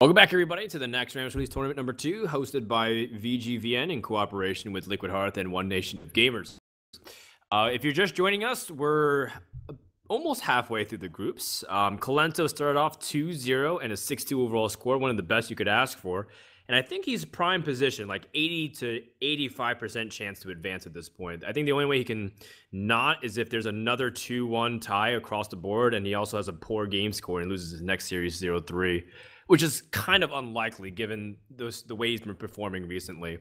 Welcome back, everybody, to the next Rams Release Tournament number 2, hosted by VGVN in cooperation with Liquid Hearth and One Nation of Gamers. If you're just joining us, we're almost halfway through the groups. Colento started off 2-0 and a 6-2 overall score, one of the best you could ask for. And I think he's prime position, like 80 to 85% chance to advance at this point. I think the only way he can not is if there's another 2-1 tie across the board, and he also has a poor game score and loses his next series 0-3. Which is kind of unlikely given the way he's been performing recently.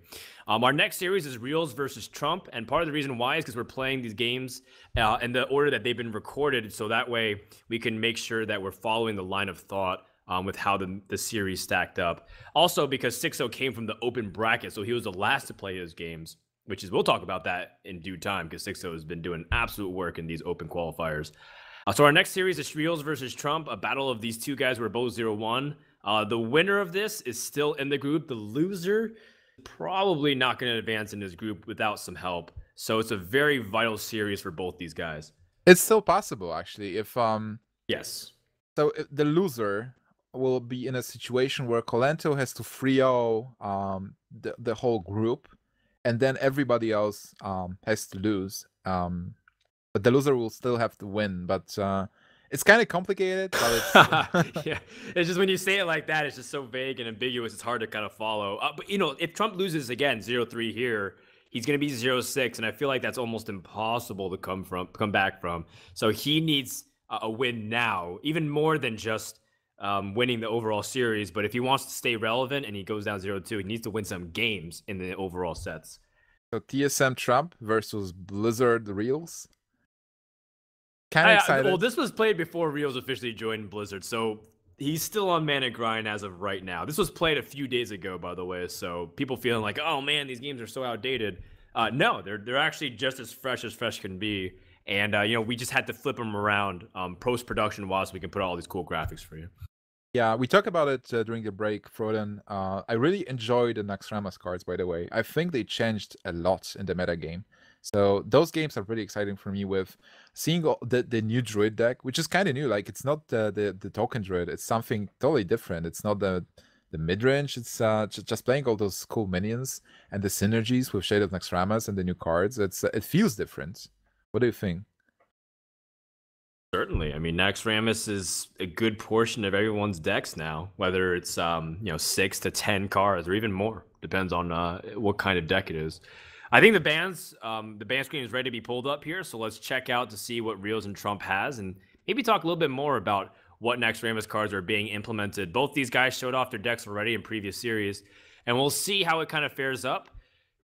Our next series is Realz versus Trump, and part of the reason why is because we're playing these games in the order that they've been recorded, so that way we can make sure that we're following the line of thought with how the series stacked up. Also, because 6-0 came from the open bracket, so he was the last to play his games, which is, we'll talk about that in due time, because 6-0 has been doing absolute work in these open qualifiers. So our next series is Realz versus Trump, a battle of these two guys who are both 0-1. The winner of this is still in the group. The loser probably not going to advance in this group without some help. So it's a very vital series for both these guys. It's still possible, actually. If Yes. So if the loser will be in a situation where Colento has to 3-0 the whole group, and then everybody else has to lose. But the loser will still have to win. But it's kind of complicated, but it's yeah. It's just when you say it like that, it's just so vague and ambiguous. It's hard to kind of follow. But you know, if Trump loses again 0-3 here, he's going to be 0-6, and I feel like that's almost impossible to come back from. So he needs a win now, even more than just winning the overall series. But if he wants to stay relevant and he goes down 0-2, he needs to win some games in the overall sets. So TSM Trump versus Blizzard Realz. Kind of excited. Well, this was played before Realz officially joined Blizzard, so he's still on Mana Grind as of right now. This was played a few days ago, by the way, so people feeling like, oh man, these games are so outdated. No, they're actually just as fresh can be, and you know, we just had to flip them around post-production wise so we can put all these cool graphics for you. Yeah, we talked about it during the break, Froden. I really enjoyed the Naxxramas cards, by the way. I think they changed a lot in the meta game. So those games are pretty exciting for me, with seeing the new Druid deck, which is kind of new. Like, it's not the token Druid. It's something totally different. It's not the mid-range. It's just playing all those cool minions and the synergies with Shade of Naxxramas and the new cards. It feels different. What do you think? Certainly. I mean, Naxxramas is a good portion of everyone's decks now, whether it's 6 to 10 cards or even more. Depends on what kind of deck it is. I think the band screen is ready to be pulled up here, so let's check out to see what Realz and Trump has, and maybe talk a little bit more about what Naxxramas cards are being implemented. Both these guys showed off their decks already in previous series, and we'll see how it kind of fares up.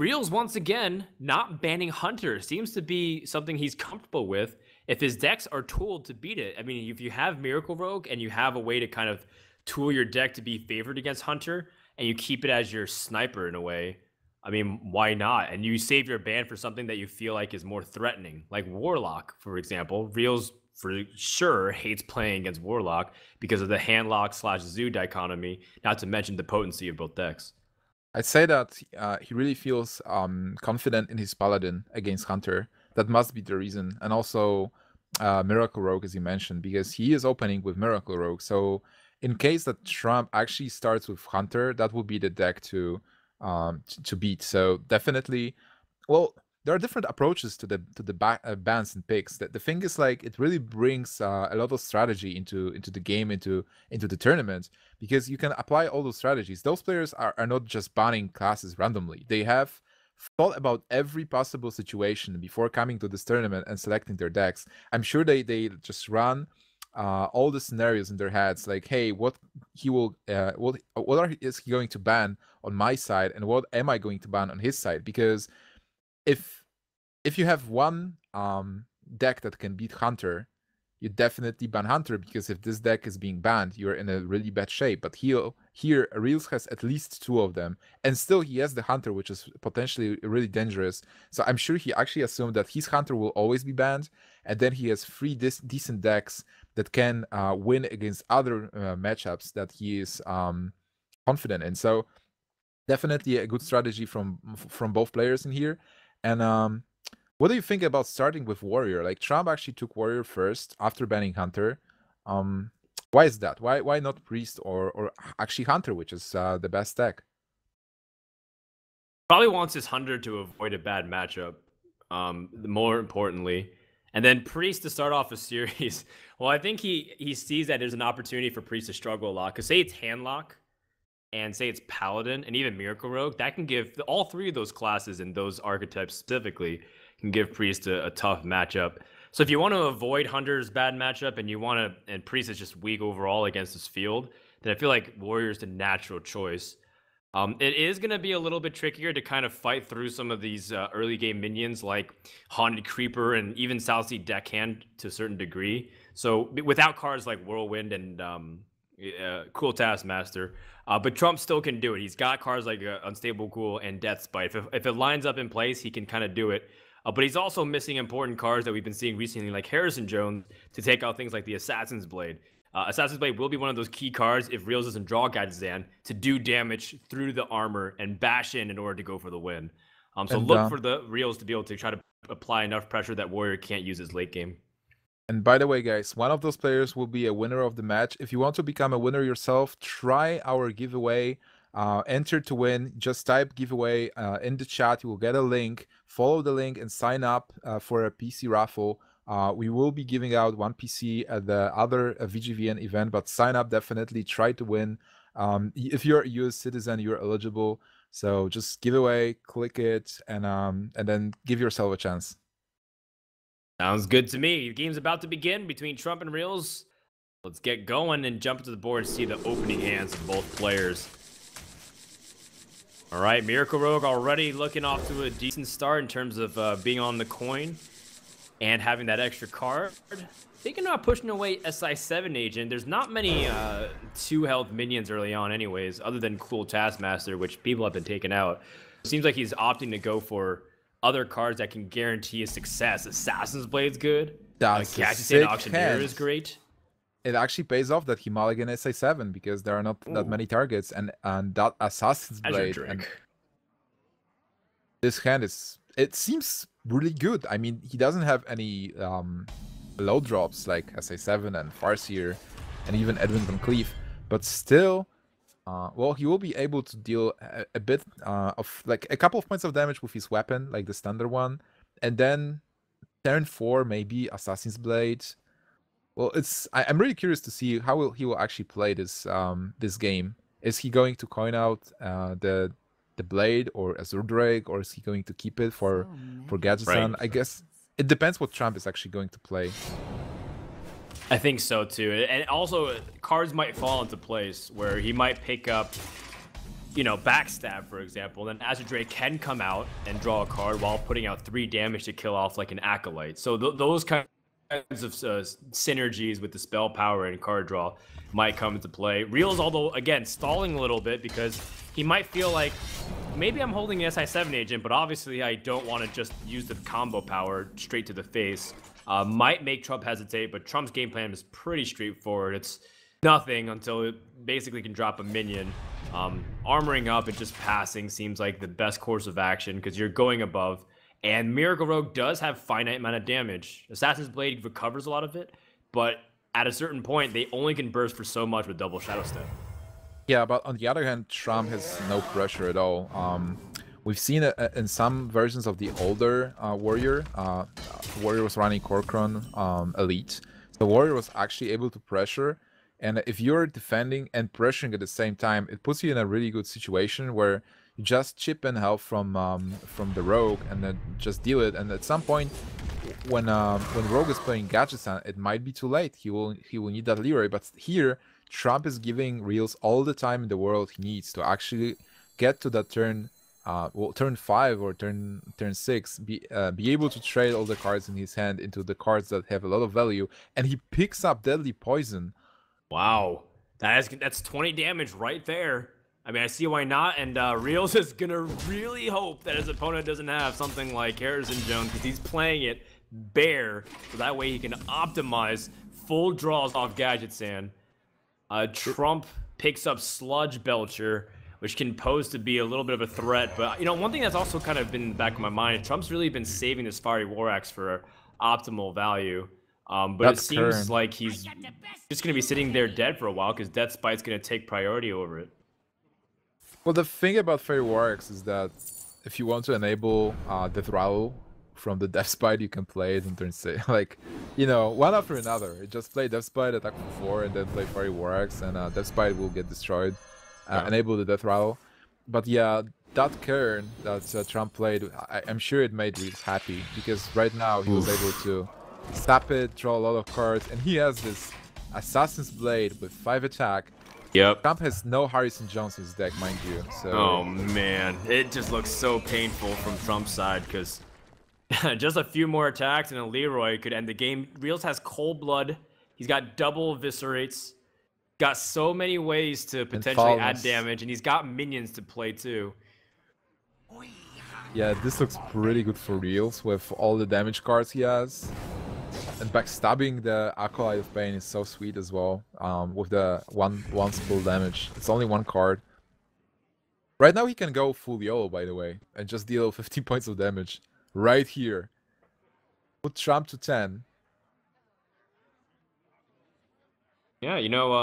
Realz, once again, not banning Hunter. Seems to be something he's comfortable with if his decks are tooled to beat it. I mean, if you have Miracle Rogue and you have a way to kind of tool your deck to be favored against Hunter, and you keep it as your sniper in a way, I mean, why not? And you save your ban for something that you feel like is more threatening, like Warlock, for example. Realz, for sure, hates playing against Warlock because of the handlock/zoo dichotomy, not to mention the potency of both decks. I'd say that he really feels confident in his Paladin against Hunter. That must be the reason. And also Miracle Rogue, as you mentioned, because he is opening with Miracle Rogue. So in case that Trump actually starts with Hunter, that would be the deck to beat. So definitely, well, there are different approaches to the bans and picks. The thing is, like, it really brings a lot of strategy into the game, into the tournament, because you can apply all those strategies. Those players are not just banning classes randomly. They have thought about every possible situation before coming to this tournament and selecting their decks. I'm sure they just run all the scenarios in their heads, like, hey, what is he going to ban on my side, and what am I going to ban on his side? Because if you have one deck that can beat Hunter, you definitely ban Hunter, because if this deck is being banned, you're in a really bad shape. But here Realz has at least 2 of them, and still he has the Hunter, which is potentially really dangerous. So I'm sure he actually assumed that his Hunter will always be banned, and then he has 3 decent decks that can win against other matchups that he is confident in. So definitely a good strategy from both players in here. And what do you think about starting with Warrior? Like, Trump actually took Warrior first after banning Hunter. Why is that? Why not Priest or actually Hunter, which is the best deck? Probably wants his Hunter to avoid a bad matchup, more importantly. And then Priest to start off a series. Well, I think he sees that there's an opportunity for Priest to struggle a lot. Because say it's Handlock, and say it's Paladin, and even Miracle Rogue, that can give all three of those classes and those archetypes specifically can give Priest a tough matchup. So if you want to avoid Hunter's bad matchup and Priest is just weak overall against this field, then I feel like Warrior's the natural choice. It is going to be a little bit trickier to kind of fight through some of these early game minions like Haunted Creeper and even Southsea Deckhand to a certain degree. So without cards like Whirlwind and Cruel Taskmaster, but Trump still can do it. He's got cards like Unstable Ghoul and Death Spite. If it lines up in place, he can kind of do it. But he's also missing important cards that we've been seeing recently, like Harrison Jones, to take out things like the Assassin's Blade. Assassin's Blade will be one of those key cards if Realz doesn't draw Gadzan to do damage through the armor and bash in order to go for the win. So look for the Realz to be able to try to apply enough pressure that Warrior can't use his late game. And by the way, guys, one of those players will be a winner of the match. If you want to become a winner yourself, try our giveaway. Enter to win. Just type giveaway in the chat. You will get a link. Follow the link and sign up for a PC raffle. We will be giving out one PC at the other VGVN event, but sign up definitely. Try to win. If you're a US citizen, you're eligible. So just giveaway, click it, and then give yourself a chance. Sounds good to me. The game's about to begin between Trump and Realz. Let's get going and jump to the board and see the opening hands of both players. All right, Miracle Rogue already looking off to a decent start in terms of being on the coin and having that extra card. Thinking about pushing away SI7 Agent. There's not many 2-health minions early on anyways, other than Cruel Taskmaster, which people have been taking out. It seems like he's opting to go for other cards that can guarantee a success. Assassin's Blade's good. Gadgetzan Auctioneer is great. It actually pays off that he mulligan SI7 because there are not that many targets, and that Assassin's Blade. And this hand it seems really good. I mean, he doesn't have any low drops like SI7 and Farseer and even Edwin Van Cleef, but still, well, he will be able to deal a bit of like a couple of points of damage with his weapon, like the standard one, and then turn 4 maybe Assassin's Blade. Well, I'm really curious to see how he will actually play this this game. Is he going to coin out the blade or Azure Drake, or is he going to keep it for Gadgetzan? I guess it depends what Trump is actually going to play. I think so too, and also cards might fall into place where he might pick up, you know, Backstab, for example. Then Azure Drake can come out and draw a card while putting out 3 damage to kill off like an Acolyte. So those kinds of synergies with the spell power and card draw might come into play. Realz, although again stalling a little bit because he might feel like maybe I'm holding an SI7 Agent, but obviously I don't want to just use the combo power straight to the face. Might make Trump hesitate, but Trump's game plan is pretty straightforward. It's nothing until it basically can drop a minion. Armoring up and just passing seems like the best course of action because you're going above. And Miracle Rogue does have finite amount of damage. Assassin's Blade recovers a lot of it, but at a certain point, they only can burst for so much with double Shadow Step. Yeah, but on the other hand, Trump has no pressure at all. We've seen it in some versions of the older Warrior. Warrior was running Corcoran Elite. The Warrior was actually able to pressure. And if you're defending and pressuring at the same time, it puts you in a really good situation where you just chip in health from the Rogue and then just deal it. And at some point, when Rogue is playing Gadgetzan, it might be too late. He will need that leeway. But here, Trump is giving Realz all the time in the world he needs to actually get to that turn, well, turn 5 or turn 6, be able to trade all the cards in his hand into the cards that have a lot of value, and he picks up Deadly Poison. Wow, that's 20 damage right there. I mean, I see why not, and Realz is gonna really hope that his opponent doesn't have something like Harrison Jones because he's playing it bare, so that way he can optimize full draws off Gadgetzan. Trump picks up Sludge Belcher, which can pose to be a little bit of a threat. But, you know, one thing that's also kind of been in the back of my mind, Trump's really been saving this Fiery War Axe for optimal value. But That's it seems Kern. like he's just going to be sitting there dead for a while because Death Spite's going to take priority over it. Well, the thing about Fairy Warx is that if you want to enable Death Rattle from the Death Spite, you can play it in turn 6. Like, you know, one after another. You just play Death Spite, attack for 4, and then play Fairy Warx, and Death Spite will get destroyed. Enable the Death Rattle. But yeah, that Kern that Trump played, I'm sure it made Reeves happy, because right now he was able to sap it, draw a lot of cards, and he has this Assassin's Blade with 5 attack. Yep. Trump has no Harrison Jones in his deck, mind you. So. Oh man, it just looks so painful from Trump's side because just a few more attacks and a Leroy could end the game. Realz has Cold Blood. He's got double Eviscerates. Got so many ways to potentially add damage, and he's got minions to play too. Yeah, this looks pretty good for Realz with all the damage cards he has. And backstabbing the Acolyte of Pain is so sweet as well, with the once full damage. It's only one card. Right now he can go full YOLO, by the way, and just deal 15 points of damage. Right here. Put Trump to 10. Yeah, you know,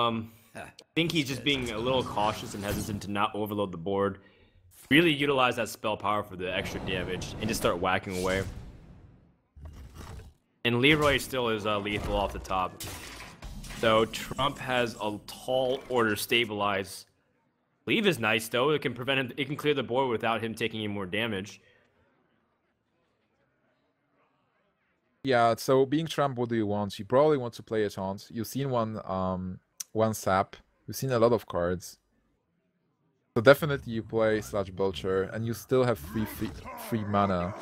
I think he's just being a little cautious and hesitant to not overload the board. Really utilize that spell power for the extra damage and just start whacking away. And Leroy still is lethal off the top. So Trump has a tall order stabilize. Leave is nice though. It can prevent him. It can clear the board without him taking any more damage. Yeah. So being Trump, what do you want? You probably want to play a taunt. You've seen one sap. You've seen a lot of cards. So definitely you play Sludge Belcher, and you still have free mana.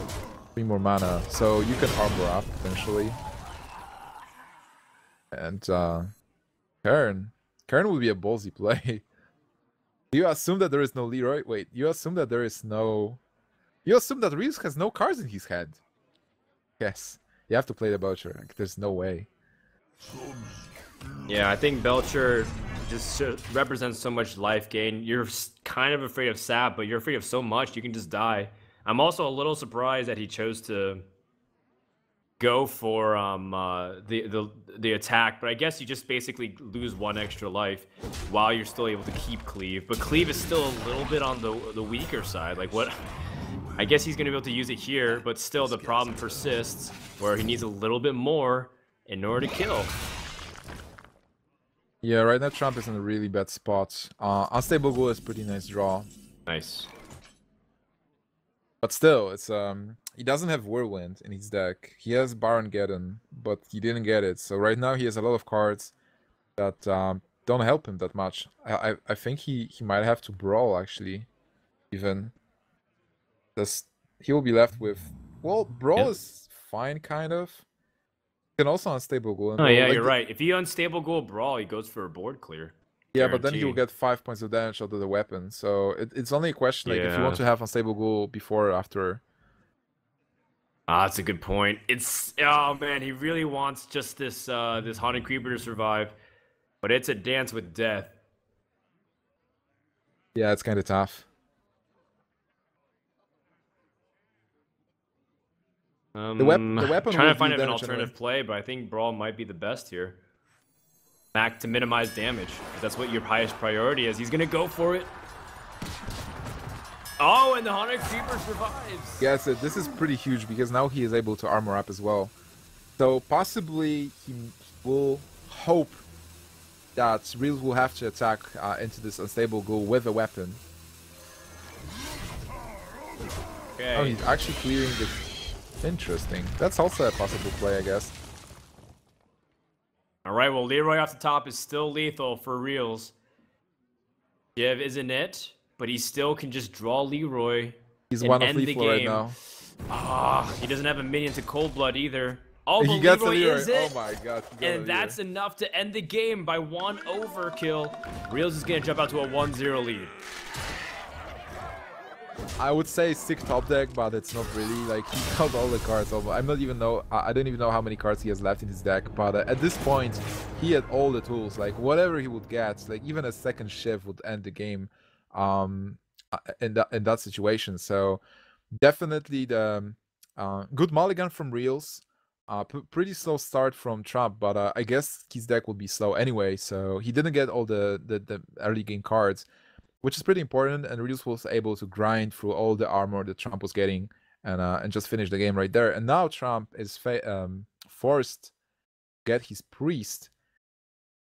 3 more mana, so you can armor up potentially. And Kern would be a ballsy play. Do you assume that there is no Leroy? Wait, you assume that there is no... You assume that Reeves has no cards in his hand. Yes, you have to play the Belcher. Like, there's no way. Yeah, I think Belcher just represents so much life gain. You're kind of afraid of sap, but you're afraid of so much, you can just die. I'm also a little surprised that he chose to go for the attack, but I guess you just basically lose 1 extra life while you're still able to keep Cleave. But Cleave is still a little bit on the weaker side. Like what? I guess he's gonna be able to use it here, but still the problem persists where he needs a little bit more in order to kill. Yeah, right now Trump is in a really bad spot. Unstable Ghoul is pretty nice draw. Nice. But still, it's he doesn't have Whirlwind in his deck. He has Baron Geddon, but he didn't get it. So right now he has a lot of cards that don't help him that much. I think he might have to Brawl actually, even. He will be left with, well, Brawl is fine kind of. He can also Unstable Ghoul. Oh yeah, like you're right. If he Unstable Ghoul Brawl, he goes for a board clear. Yeah, but then he will get 5 points of damage out of the weapon. So it's only a question, like, if you want to have Unstable Ghoul before or after. Ah, that's a good point. It's, oh man, he really wants just this this Haunted Creeper to survive. But it's a dance with death. Yeah, it's kind of tough. The weapon trying to find an alternative play, but I think Brawl might be the best here. Back to minimize damage. That's what your highest priority is. He's gonna go for it. Oh, and the Haunted Creeper survives. Yeah, so this is pretty huge because now he is able to armor up as well. So possibly he will hope that Realz will have to attack into this Unstable Ghoul with a weapon. Okay. Oh, he's actually clearing the... Interesting. That's also a possible play, I guess. All right, well, Leroy off the top is still lethal for Realz. Jiv isn't it, but he still can just draw Leroy. He's one of lethal right now. Ah, he doesn't have a minion to Cold Blood either. Oh, but he gets Leroy is it. Oh my god. And that's enough to end the game by 1 overkill. Realz is going to jump out to a 1-0 lead. I would say sick top deck, but it's not really. Like, he got all the cards. I don't even know how many cards he has left in his deck. But at this point, he had all the tools. Like, whatever he would get, like even a second shift would end the game. In that situation. So definitely the good mulligan from Realz. Pretty slow start from Trump, but I guess his deck will be slow anyway, so he didn't get all the early game cards, which is pretty important, and Realz was able to grind through all the armor that Trump was getting and just finish the game right there. And now Trump is forced to get his priest.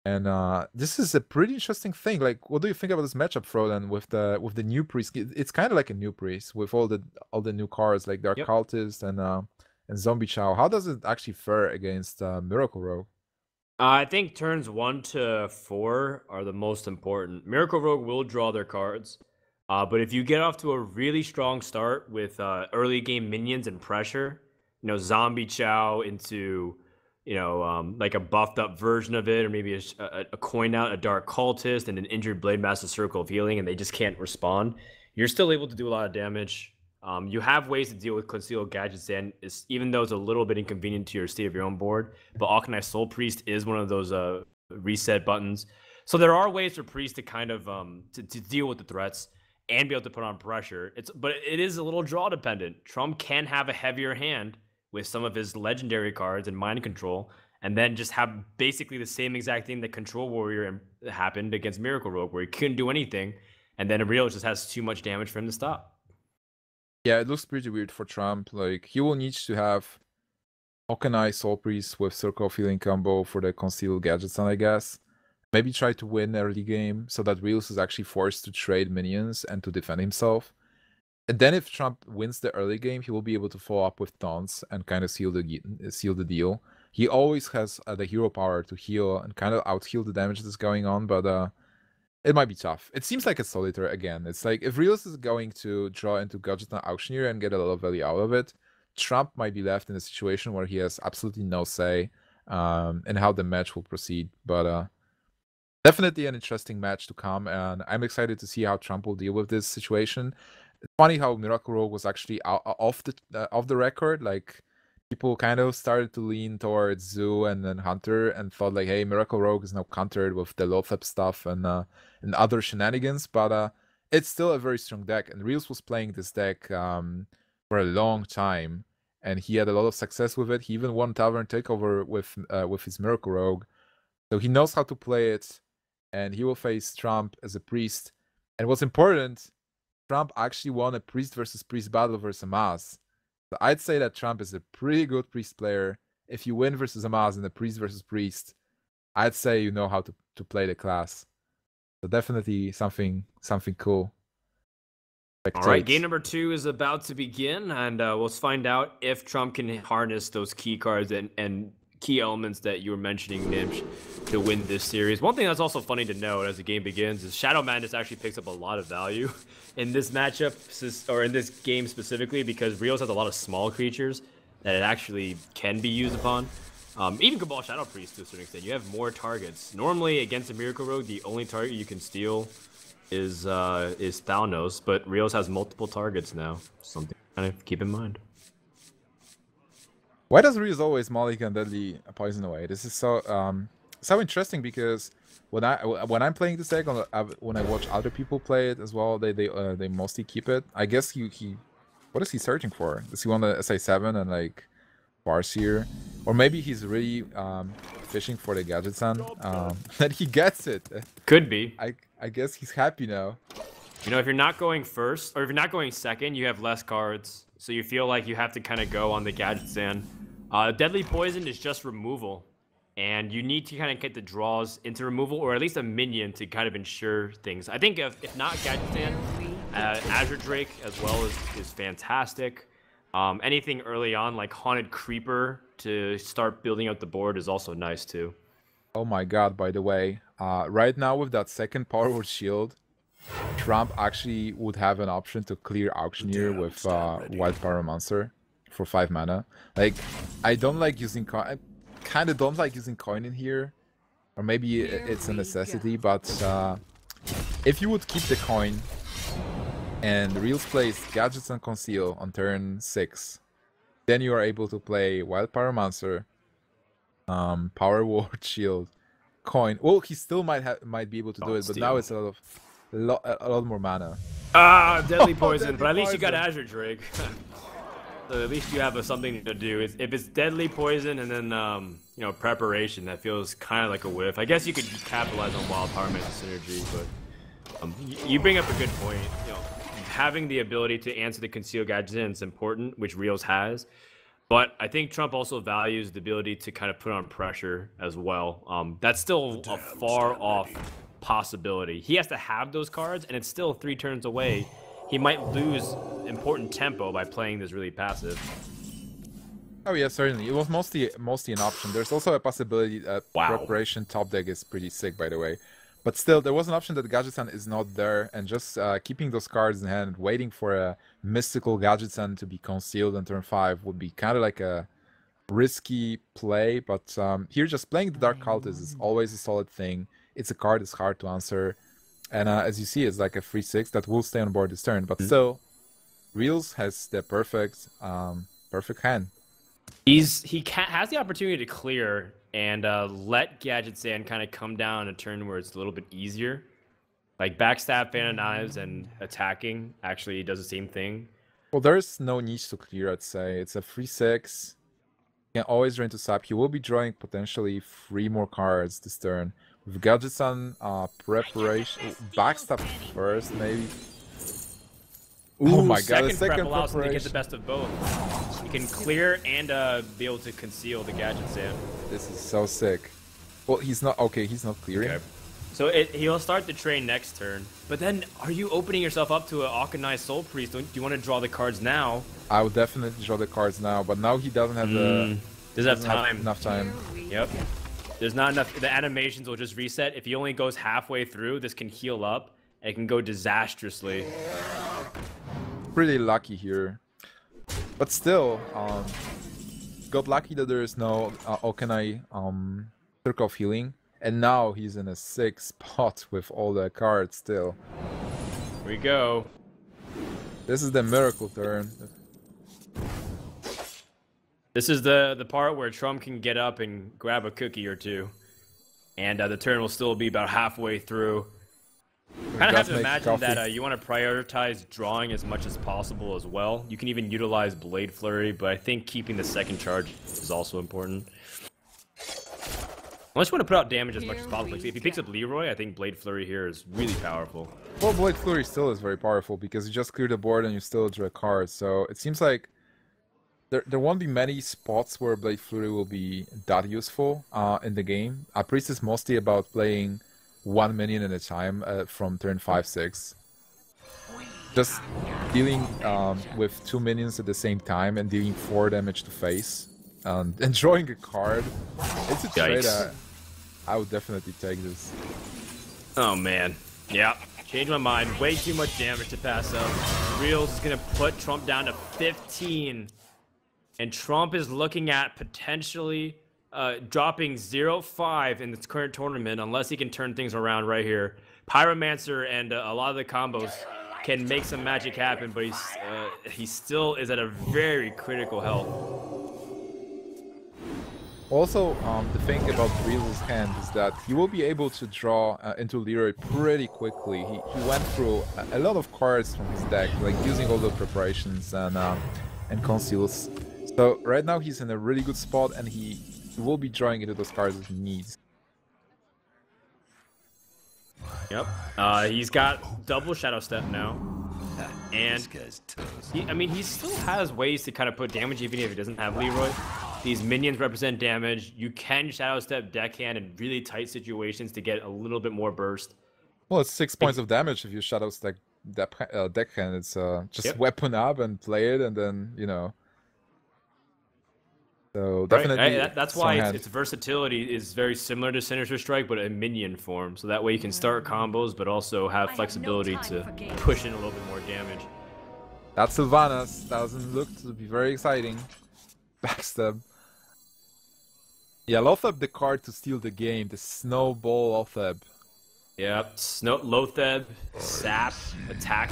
And this is a pretty interesting thing. Like, what do you think about this matchup, Froden, with the new priest? It's kind of like a new priest with all the new cards, like the occultist and zombie chow. How does it actually fare against Miracle Rogue? I think turns 1 to 4 are the most important. Miracle Rogue will draw their cards, but if you get off to a really strong start with early game minions and pressure, zombie chow into like a buffed up version of it, or maybe a coin out, a dark cultist, and an injured blade master circle of healing, and they just can't respond, you're still able to do a lot of damage. You have ways to deal with concealed gadgets, and even though it's a little bit inconvenient to your state of your own board, but Alkanai Soul Priest is one of those reset buttons. So there are ways for Priest to kind of to deal with the threats and be able to put on pressure. But it is a little draw dependent. Trump can have a heavier hand with some of his legendary cards and mind control, and then just have basically the same exact thing that Control Warrior happened against Miracle Rogue, where he couldn't do anything, and then Realz just has too much damage for him to stop. Yeah, it looks pretty weird for Trump. Like, he will need to have Alkanai Soul Priest with Circle of Healing combo for the concealed gadgets, I guess. Maybe try to win early game so that Realz is actually forced to trade minions and to defend himself. And then if Trump wins the early game, he will be able to follow up with taunts and kind of seal the deal. He always has the hero power to heal and kind of out-heal the damage that's going on, but it might be tough. It seems like a solitaire again. It's like, if Realz is going to draw into Gadget and Auctioneer and get a lot of value out of it, Trump might be left in a situation where he has absolutely no say in how the match will proceed. But definitely an interesting match to come, and I'm excited to see how Trump will deal with this situation. It's funny how Miracle Rogue was actually off the record. Like, people kind of started to lean towards Zoo and then Hunter and thought like, hey, Miracle Rogue is now countered with the Lothep stuff and other shenanigans, but it's still a very strong deck. And Realz was playing this deck for a long time, and he had a lot of success with it. He even won Tavern Takeover with his Miracle Rogue, so he knows how to play it. And he will face Trump as a priest. And what's important, Trump actually won a priest versus priest battle versus Amaz. So I'd say that Trump is a pretty good priest player. If you win versus Amaz in a priest versus priest, I'd say you know how to play the class. So definitely something cool. All right, game number 2 is about to begin, and we'll find out if Trump can harness those key cards and key elements that you were mentioning, Nimsh, to win this series. One thing that's also funny to note as the game begins is Shadow Madness actually picks up a lot of value in this matchup, or in this game specifically, because Realz has a lot of small creatures that it actually can be used upon. Even Cabal Shadow Priest to a certain extent. You have more targets. Normally against a Miracle Rogue, the only target you can steal is Thalnos, but Realz has multiple targets now. Something to kind of keep in mind. Why does Realz always mulligan Deadly Poison away? This is so interesting, because when I'm playing this deck, when I watch other people play it as well, they mostly keep it. I guess he what is he searching for? Does he want the SI7 and like Farseer, or maybe he's really fishing for the Gadget Sun? That he gets it. Could be. I guess he's happy now. If you're not going first, or if you're not going second, you have less cards. So you feel like you have to kind of go on the Gadget Stand. Deadly Poison is just removal. And you need to kind of get the draws into removal, or at least a minion to kind of ensure things. I think if not Gadget Stand, Azure Drake as well is fantastic. Anything early on, like Haunted Creeper to start building out the board, is also nice too. Oh my god, by the way, right now with that second Power Word Shield, Trump actually would have an option to clear Auctioneer with Wild Pyromancer for 5 mana. Like, I don't like using coin. I kind of don't like using coin in here, or maybe it's a necessity. But if you would keep the coin and Realz plays Gadgets and Conceal on turn 6, then you are able to play Wild Pyromancer, Power Word Shield, coin. Well, he still might be able to do it, but now it's a lot more mana. Deadly Poison, but at least you got Azure Drake. So at least you have something to do. If it's deadly poison and then you know, preparation, that feels kind of like a whiff. I guess you could capitalize on wild power mix synergy, but you bring up a good point. You know, having the ability to answer the concealed gadget is important, which Realz has. But I think Trump also values the ability to kind of put on pressure as well. That's still a far off possibility. He has to have those cards, and it's still 3 turns away. He might lose important tempo by playing this really passive. Oh yeah, certainly. It was mostly an option. There's also a possibility that preparation top deck is pretty sick, by the way. But still, there was an option that Gadgetzan is not there, and just keeping those cards in hand, waiting for a mystical Gadgetzan to be concealed on turn 5 would be kind of like a risky play. But here, just playing the Dark Cultist is always a solid thing. It's a card that's hard to answer, and as you see, it's like a 3/6 that will stay on board this turn. But still, Realz has the perfect hand. He has the opportunity to clear and let Gadgetzan kind of come down a turn where it's a little bit easier. Like backstab, Fan of Knives, and attacking actually does the same thing. Well, there's no need to clear, I'd say. It's a 3/6. Can always drain to sap. He will be drawing potentially 3 more cards this turn. With Gadgetzan, preparation, backstab first, maybe. Ooh, oh my god, the second prep allows him to preparation. get the best of both. He can clear and be able to conceal the Gadgetzan. This is so sick. Well, he's not okay. He's not clearing. Okay. So he'll start the train next turn. But then, are you opening yourself up to an Akanai Soul Priest? Do you want to draw the cards now? I would definitely draw the cards now, but now he doesn't have doesn't have enough time. Yep. There's not enough. The animations will just reset. If he only goes halfway through, this can heal up. And it can go disastrously. Pretty lucky here, but still, got lucky that there is no Okanai Circle of Healing, and now he's in a 6 spot with all the cards still. Here we go. This is the miracle turn. This is the part where Trump can get up and grab a cookie or two, and the turn will still be about halfway through. Kind of have to imagine that you want to prioritize drawing as much as possible as well. You can even utilize Blade Flurry, but I think keeping the second charge is also important. Unless you want to put out damage as much as possible. If he picks up Leroy, I think Blade Flurry here is really powerful. Well, Blade Flurry still is very powerful because you just clear the board and you still draw cards. So it seems like there won't be many spots where Blade Flurry will be that useful in the game. Priest is mostly about playing 1 minion at a time from turn 5/6. Just dealing with 2 minions at the same time and dealing 4 damage to face and drawing a card. It's a trade. I would definitely take this. Oh man, yeah. Changed my mind. Way too much damage to pass up. Realz is gonna put Trump down to 15, and Trump is looking at potentially dropping 0-5 in this current tournament unless he can turn things around right here. Pyromancer and a lot of the combos can make some magic happen, but he still is at a very critical health. Also, the thing about Realz's hand is that he will be able to draw into Leroy pretty quickly. He went through a lot of cards from his deck, like using all the preparations and conceals. So right now he's in a really good spot, and he will be drawing into those cards that he needs. Yep. He's got double Shadow Step now. And he still has ways to kind of put damage even if he doesn't have Leroy. These minions represent damage. You can Shadow Step deckhand in really tight situations to get a little bit more burst. Well, it's 6 points of damage if you Shadow Step deckhand. It's just weapon up and play it, and then, you know. So definitely, that's why its versatility is very similar to Sinister Strike, but in minion form. So that way you can start combos, but also have flexibility to push in a little bit more damage. That Sylvanas doesn't look to be very exciting. Backstab. Yeah, Lotheb the card to steal the game. The Snowball Lotheb. Yep, Lotheb, sap, attack,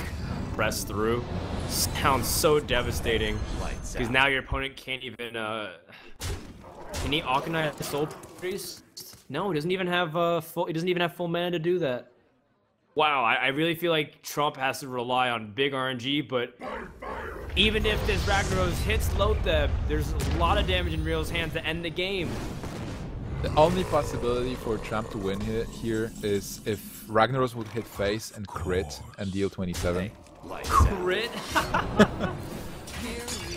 press through. Sounds so devastating. Because now your opponent can't even, can he Akanai Soul Priest? No, he doesn't even have full mana to do that. Wow, I really feel like Trump has to rely on big RNG, but Even if this Ragnaros hits Lotheb, there's a lot of damage in Real's hands to end the game. The only possibility for Trump to win here is if Ragnaros would hit face and crit and deal 27. Crit?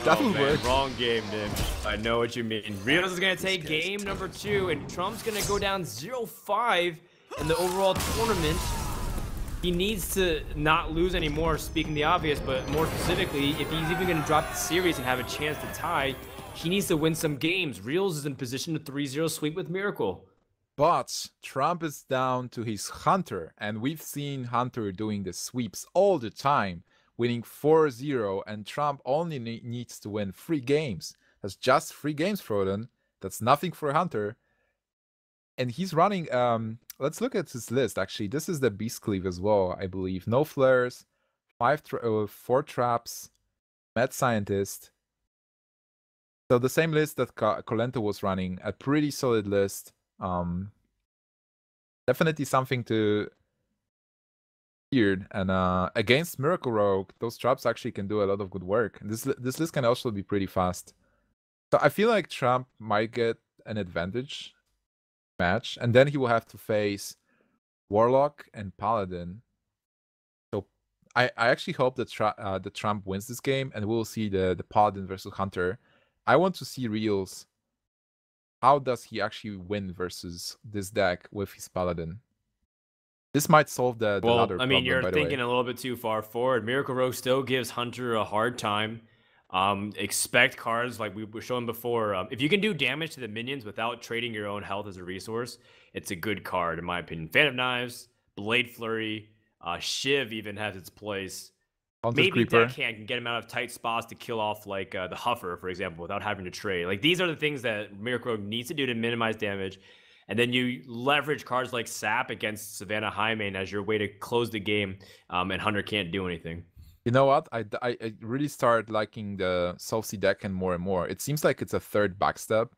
That would work. Wrong game, Nim. I know what you mean. Realz is going to take game number 2, and Trump's going to go down 0-5 in the overall tournament. He needs to not lose anymore, speaking the obvious, but more specifically, if he's even going to drop the series and have a chance to tie, he needs to win some games. Realz is in position to 3-0 sweep with Miracle. But Trump is down to his Hunter, and we've seen Hunter doing the sweeps all the time, winning 4-0, and Trump only needs to win 3 games. That's just 3 games, Froden. That's nothing for Hunter. And he's running, let's look at his list, actually. This is the Beast Cleave as well, I believe. No flares, 4 traps, Mad Scientist. So the same list that Colento was running, a pretty solid list. Definitely something to fear. And against Miracle Rogue, those traps actually can do a lot of good work. And this list can also be pretty fast. So I feel like Trump might get an advantage match, and then he will have to face Warlock and Paladin. So I actually hope that Trump wins this game, and we'll see the Paladin versus Hunter. I want to see Realz. How does he actually win versus this deck with his Paladin? This might solve the ladder problem. I mean, you're thinking a little bit too far forward. Miracle Rogue still gives Hunter a hard time. Expect cards like we were showing before. If you can do damage to the minions without trading your own health as a resource, it's a good card in my opinion. Fan of Knives, Blade Flurry, Shiv even has its place. Maybe Deckhand can get him out of tight spots to kill off like the Huffer, for example, without having to trade. Like these are the things that Miracle Rogue needs to do to minimize damage. And then you leverage cards like Sap against Savannah Highmane as your way to close the game, and Hunter can't do anything. You know what? I really started liking the Saucy Deckhand more and more. It seems like it's a third backstep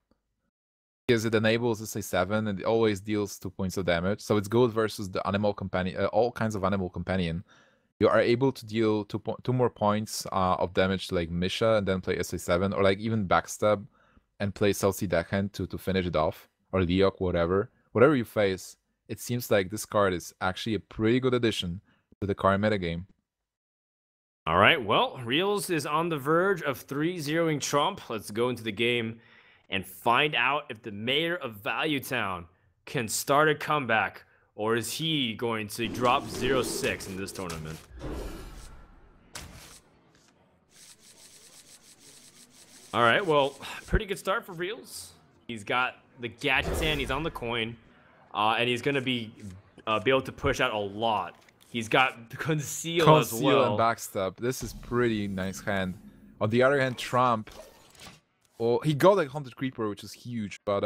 because it enables SA7 and it always deals 2 points of damage. So it's good versus the Animal Companion, all kinds of Animal Companion. You are able to deal 2 more points of damage to like Misha and then play SA7, or like even backstab and play Saucy Deckhand to finish it off, or Leok, whatever you face. It seems like this card is actually a pretty good addition to the card metagame. All right, well, Realz is on the verge of 3-0ing Trump. Let's go into the game and find out if the mayor of Value Town can start a comeback, or is he going to drop 0-6 in this tournament? All right, well, pretty good start for Realz. He's got the Gadgetzan, he's on the coin, and he's going to be able to push out a lot. He's got Conceal as well. And Backstab. This is pretty nice hand. On the other hand, Trump, well, he got like Haunted Creeper, which is huge, but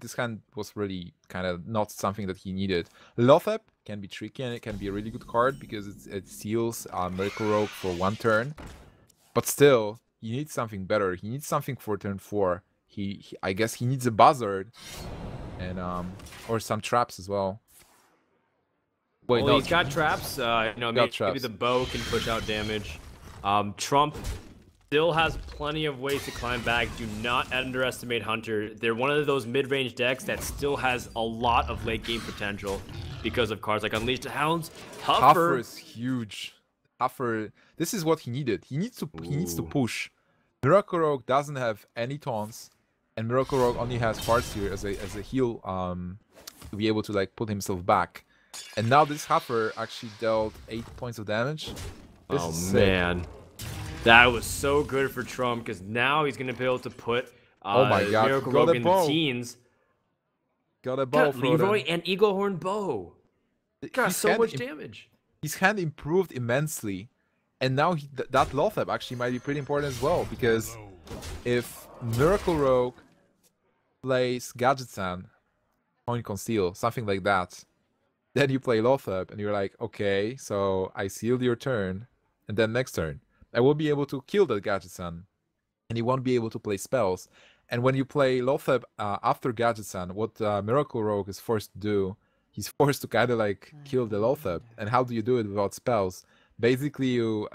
this hand was really kind of not something that he needed. Lothep can be tricky, and it can be a really good card because it seals Miracle Rogue for 1 turn. But still, he needs something better. He needs something for turn 4. I guess he needs a Buzzard, and or some traps as well. Wait, well, he's got traps. Maybe the bow can push out damage. Trump still has plenty of ways to climb back. Do not underestimate Hunter. They're one of those mid-range decks that still has a lot of late-game potential because of cards like Unleash the Hounds. Huffer is huge. Huffer, this is what he needed. He needs to push. Miracle Rogue doesn't have any taunts, and Miracle Rogue only has Farseer as a heal to be able to like put himself back. And now this Huffer actually dealt 8 points of damage. Oh man, that was so good for Trump because now he's gonna be able to put oh my god, Miracle Rogue in the teens. Got a bow, Leroy and Eaglehorn bow. Got so much damage. His hand improved immensely, and now that Lothep actually might be pretty important as well, because if Miracle Rogue plays Gadgetzan, Coin Conceal, something like that, then you play Lothep, and you're like, okay, so I sealed your turn, and then next turn, I will be able to kill that Gadgetzan, and he won't be able to play spells. And when you play Lothep after Gadgetzan, what Miracle Rogue is forced to do, he's forced to kind of like kill the Lothep. And how do you do it without spells? Basically, you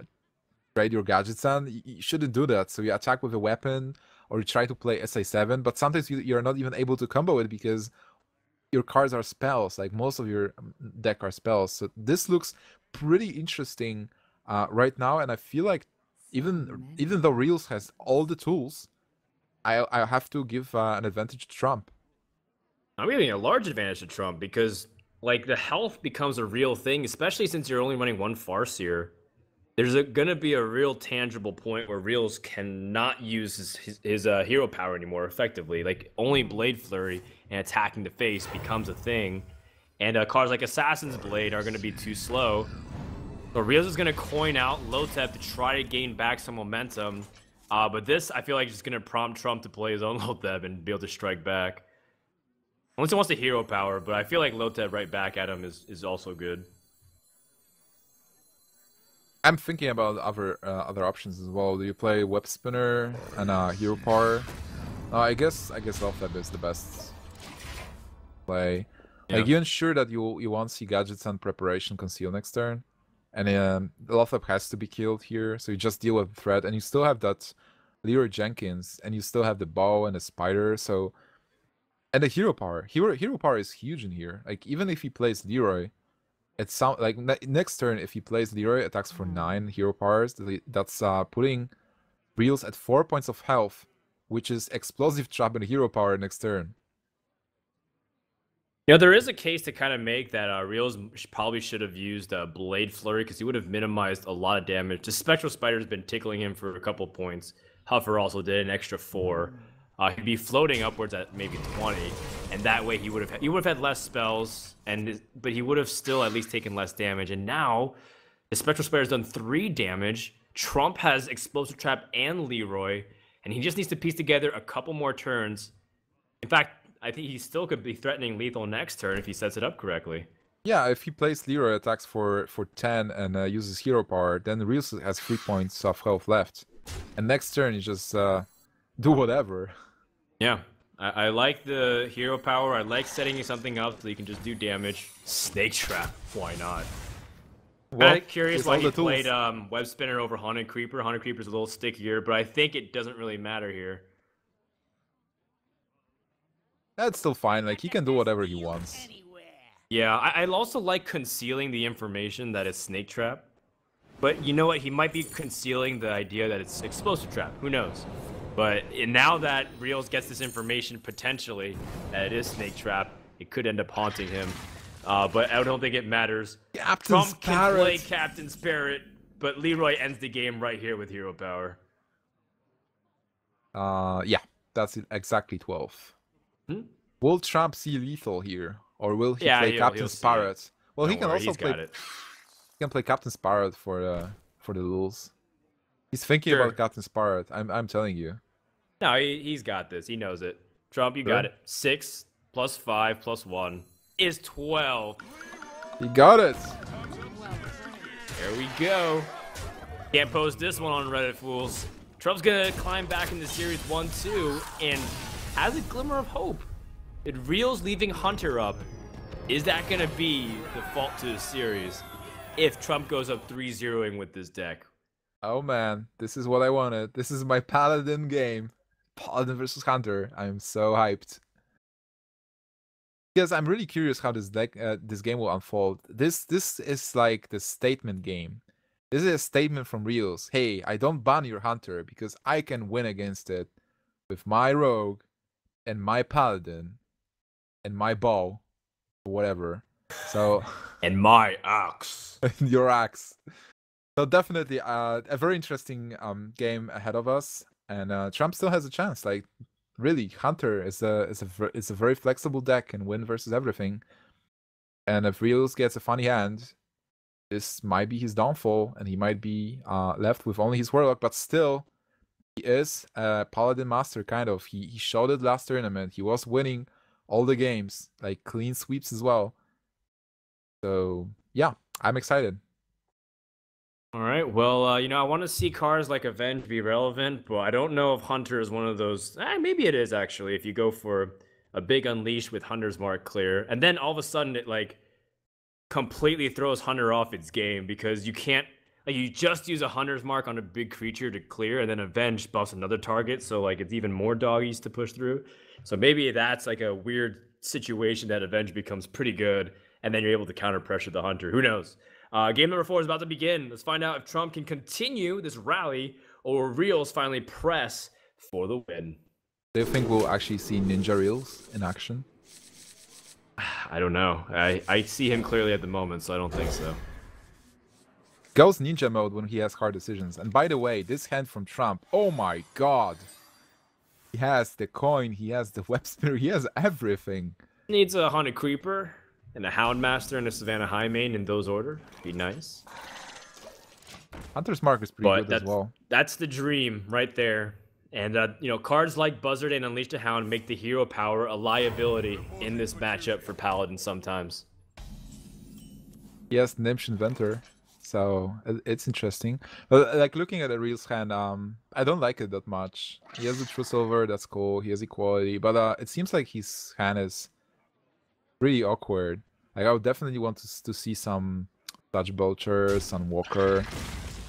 trade your gadgets on, you shouldn't do that. So you attack with a weapon or you try to play SA7, but sometimes you're not even able to combo it because your cards are spells. Like most of your deck are spells. So this looks pretty interesting right now, and I feel like even though Realz has all the tools, I have to give an advantage to Trump. I'm giving a large advantage to Trump because like the health becomes a real thing, especially since you're only running one Farseer. There's gonna be a real tangible point where Realz cannot use his hero power anymore effectively. Like only Blade Flurry and attacking the face becomes a thing, and cards like Assassin's Blade are gonna be too slow. So Realz is gonna coin out Lotep to try to gain back some momentum, but this I feel like is gonna prompt Trump to play his own Lotep and be able to strike back. Unless he wants the hero power, but I feel like Lotep right back at him is also good. I'm thinking about other options as well. Do you play Web Spinner and Hero Power? I guess Lotep is the best play. Yeah. Like you ensure that you won't see gadgets and preparation conceal next turn, and Lotep has to be killed here. So you just deal with the threat, and you still have that Leroy Jenkins, and you still have the bow and the spider. So and the hero power. Hero power is huge in here. Like even if he plays Leroy. It sounds like next turn if he plays Leroy attacks for 9 hero powers. That's putting Realz at 4 points of health, which is explosive trap and hero power next turn. You know, there is a case to kind of make that Realz probably should have used Blade Flurry because he would have minimized a lot of damage. The Spectral Spider's been tickling him for a couple points. Huffer also did an extra 4. He'd be floating upwards at maybe 20, and that way he would have had less spells, but he would have still at least taken less damage. And now the Spectral Spider's done 3 damage. Trump has Explosive Trap and Leroy, and he just needs to piece together a couple more turns. In fact, I think he still could be threatening lethal next turn if he sets it up correctly. Yeah, if he plays Leroy attacks for 10 and uses hero power, then Realz has 3 points of health left. And next turn you just do whatever. Yeah, I like the hero power. I like setting something up so you can just do damage. Snake Trap, why not? Well, I'm curious why he played Web Spinner over Haunted Creeper. Haunted Creeper's a little stickier, but I think it doesn't really matter here. That's still fine. Like he can do whatever he wants. Yeah, I also like concealing the information that it's Snake Trap. But you know what? He might be concealing the idea that it's Explosive Trap. Who knows? But now that Realz gets this information potentially that it is Snake Trap, it could end up haunting him. But I don't think it matters. Trump can play Captain's Parrot, but Leroy ends the game right here with hero power. Yeah, that's exactly 12. Will Trump see lethal here, or will he play Captain's Parrot? Well, he can also play. He can play Captain's Parrot for the rules. He's thinking about Captain's Parrot. I'm telling you. No, he's got this. He knows it. Trump, you got it. 6 + 5 + 1 is 12. He got it. There we go. Can't post this one on Reddit, fools. Trump's gonna climb back into Series 1-2 and has a glimmer of hope. Did Realz leaving Hunter up? Is that gonna be the fault to the series if Trump goes up 3-0ing with this deck? Oh man, this is what I wanted. This is my Paladin game. Paladin versus Hunter. I'm so hyped. Because I'm really curious how this game will unfold. This is like the statement game. This is a statement from Realz. Hey, I don't ban your Hunter because I can win against it with my Rogue and my Paladin and my bow or whatever. So and my axe. Your axe. So definitely a very interesting game ahead of us, and Trump still has a chance. Like really, Hunter is a very flexible deck and win versus everything. And if Realz gets a funny hand, this might be his downfall, and he might be left with only his Warlock. But still, he is a Paladin master, kind of. He showed it last tournament. He was winning all the games, like clean sweeps as well. So yeah, I'm excited. All right. Well, I want to see cards like Avenge be relevant, but I don't know if Hunter is one of those. Maybe it is actually. If you go for a big Unleash with Hunter's Mark clear, and then all of a sudden it like completely throws Hunter off its game because you can't Like you just use a Hunter's Mark on a big creature to clear, and then Avenge buffs another target, so like it's even more doggies to push through. So maybe that's like a weird situation that Avenge becomes pretty good, and then you're able to counter pressure the Hunter. Who knows? Game number 4 is about to begin. Let's find out if Trump can continue this rally or Realz finally press for the win. Do you think we'll actually see Ninja Reels in action? I don't know. I see him clearly at the moment, so I don't think so. Goes ninja mode when he has hard decisions. And by the way, this hand from Trump, oh my god. He has the coin, he has the web spinner, he has everything. Needs a Haunted Creeper and a Houndmaster and a Savannah High Main in those order. Be nice. Hunter's Mark is pretty good as well. That's the dream right there. And, you know, cards like Buzzard and Unleash the Hound make the hero power a liability in this matchup for Paladin sometimes. He has Nimsh Inventor, so it's interesting. But, like, looking at a Realz hand, I don't like it that much. He has the True Silver, that's cool. He has Equality, but it seems like his hand is really awkward. Like, I would definitely want to see some Touch Belcher, some Walker.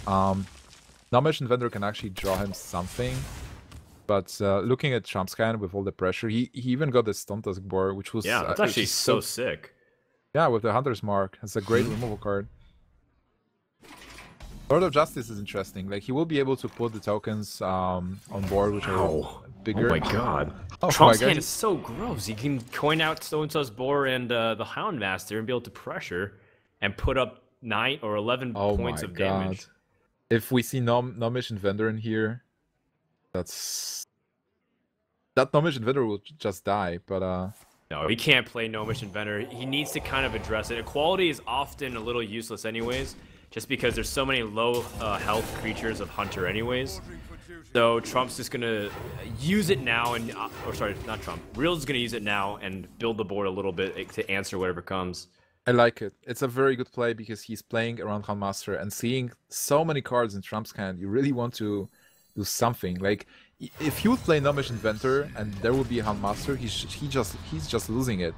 Knowledge Inventor can actually draw him something. But looking at Trump's hand with all the pressure, he even got the Stontusk board, which was... Yeah, that's actually so sick. Yeah, with the Hunter's Mark. It's a great removal card. Lord of Justice is interesting. Like, he will be able to put the tokens on board, which are bigger. Oh my god. Oh Trump's my god. hand is so gross. He can coin out Stontusk board and the Houndmaster and be able to pressure and put up 9 or 11 points of damage. If we see Nomish Inventor in here, that Nomish Inventor will just die, but no, he can't play Gnomish Inventor. He needs to kind of address it. Equality is often a little useless anyways, just because there's so many low health creatures of Hunter anyways. So Trump's just gonna use it now and, or sorry, not Trump. Realz is gonna use it now and build the board a little bit to answer whatever comes. I like it. It's a very good play because he's playing around Houndmaster and seeing so many cards in Trump's hand. You really want to do something. Like, if he would play Nomish Inventor and there would be a Houndmaster, he's just losing it.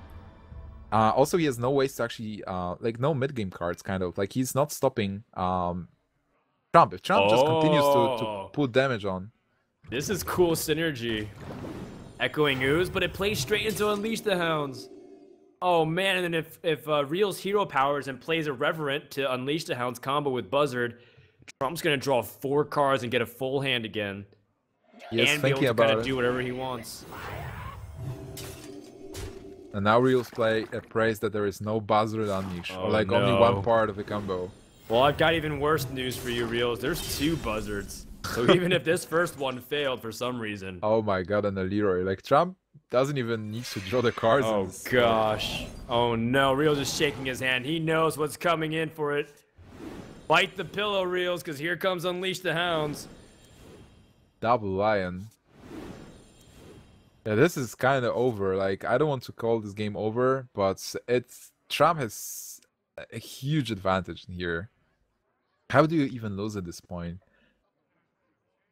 Also, he has no ways to actually, like, no mid-game cards, kind of. Like, he's not stopping Trump. If Trump just continues to put damage on. This is cool synergy. Echoing Ooze, but it plays straight into Unleash the Hounds. Oh man, and then if Realz hero powers and plays a Reverent to Unleash the Hounds combo with Buzzard, Trump's gonna draw 4 cards and get a full hand again. Yes, and be able to kind of do whatever he wants. And now Realz prays that there is no Buzzard Unleash, or like only one part of the combo. Well, I've got even worse news for you, Realz. There's 2 Buzzards. So even if this first one failed for some reason. Oh my god, and a Leroy. Like, Trump doesn't even need to draw the cards. Oh gosh. Oh no, Realz is shaking his hand. He knows what's coming in for it. Bite the pillow, Realz, because here comes Unleash the Hounds. Double Lion. Yeah, this is kind of over. Like, I don't want to call this game over, but Trump has a huge advantage here. How do you even lose at this point?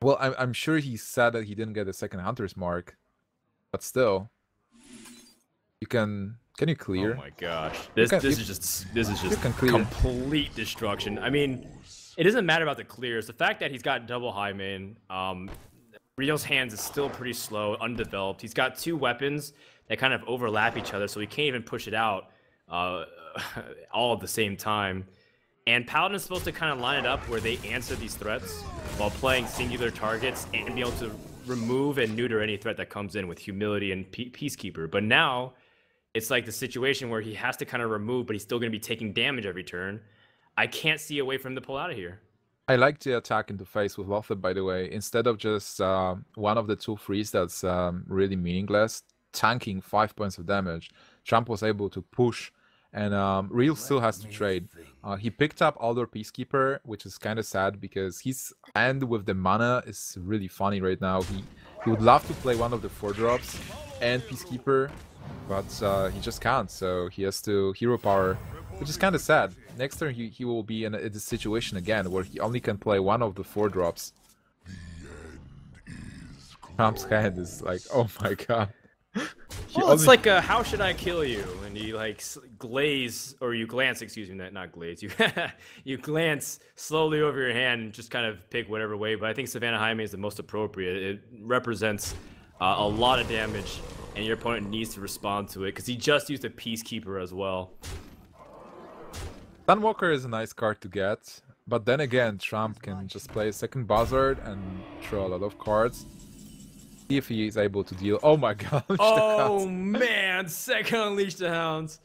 Well, I'm sure he's sad that he didn't get a second Hunter's Mark, but still, you can you clear? Oh my gosh, this is just complete destruction. I mean, it doesn't matter about the clears. The fact that he's got double high main, Real's hands is still pretty slow, undeveloped. He's got 2 weapons that kind of overlap each other, so he can't even push it out all at the same time. And Paladin is supposed to kind of line it up where they answer these threats while playing singular targets and be able to remove and neuter any threat that comes in with Humility and Peacekeeper. But now, it's like the situation where he has to kind of remove, but he's still going to be taking damage every turn. I can't see a way for him to pull out of here. I like the attack into face with Lothar, by the way. Instead of just one of the 2 frees that's really meaningless, tanking 5 points of damage, Trump was able to push. And Realz still has to trade. He picked up Aldor Peacekeeper, which is kind of sad because his hand with the mana is really funny right now. He would love to play one of the 4 drops and Peacekeeper, but he just can't. So he has to hero power, which is kind of sad. Next turn he will be in this situation again where he only can play one of the 4 drops. Trump's hand is like, oh my god. Well, it's like how should I kill you? And you like glaze, or you glance, excuse me, not glaze. You you glance slowly over your hand and just kind of pick whatever way. But I think Savannah Jaime is the most appropriate. It represents a lot of damage, and your opponent needs to respond to it because he just used a Peacekeeper as well. Sunwalker is a nice card to get, but then again, Trump can just play a second Buzzard and throw a lot of cards. See if he is able to deal. Oh my god! Oh man, second Unleash the Hounds.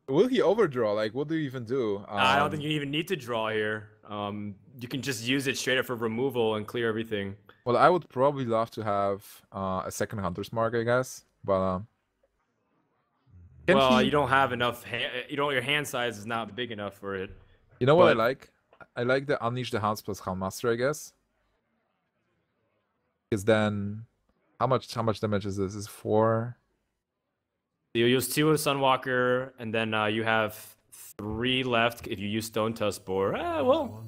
Will he overdraw? Like, what do you even do? I don't think you even need to draw here. You can just use it straight up for removal and clear everything. Well, I would probably love to have a second Hunter's Mark, I guess, but well, you don't have enough. Your hand size is not big enough for it. You know what I like? I like the Unleash the Hounds plus Houndmaster, I guess. Because then, how much damage is this? Is 4? You use 2 of Sunwalker, and then you have 3 left if you use Stone Tusk Boar. Well,